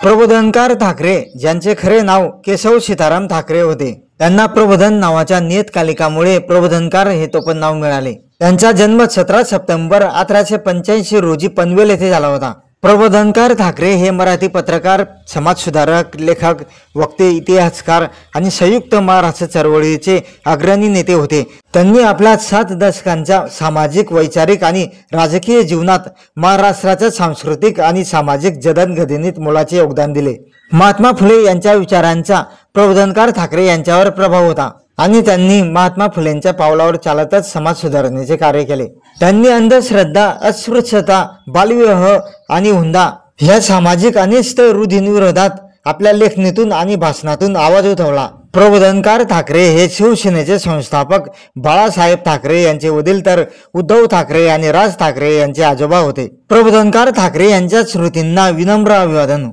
प्रबोधनकार ठाकरे ज्यांचे खरे नाव केशव सीताराम ठाकरे होते, त्यांना प्रबोधन नावाच्या नियतकालिकामुळे प्रबोधनकार हे टोपण नाव मिळाले। त्यांचा जन्म 17 सप्टेंबर 1885 रोजी पनवेल येथे झाला होता। प्रबोधनकार ठाकरे हे मराठी पत्रकार, समाजसुधारक, लेखक, वक्ते, इतिहासकार आणि संयुक्त महाराष्ट्र चळवळीचे अग्रणी नेते होते। त्यांनी आपल्या 7 दशकांच्या सामाजिक, वैचारिक आणि राजकीय जीवनात महाराष्ट्राच्या सांस्कृतिक आणि सामाजिक जडणघडणीत मोलाचे योगदान दिले। महात्मा फुले यांच्या विचारांचा प्रबोधनकार ठाकरे यांच्यावर प्रभाव होता आणि त्यांनी महात्मा फुलेंच्या पावलावर चालतच समाज सुधारणेचे कार्य केले। त्यांनी अंधश्रद्धा, अस्पृश्यता, बालविवाह आणि हुंडा ह्या सामाजिक अनिष्ट रूढींविरोधात आपल्या लेखणीतून आणि भाषणातून आवाज उठवला। प्रबोधनकार ठाकरे हे शिवसेनेचे संस्थापक बाळासाहेब ठाकरे यांचे वडील तर उद्धव ठाकरे आणि राज ठाकरे यांचे आजोबा होते। प्रबोधनकार ठाकरे यांच्या स्मृतींना विनम्र अभिवादन।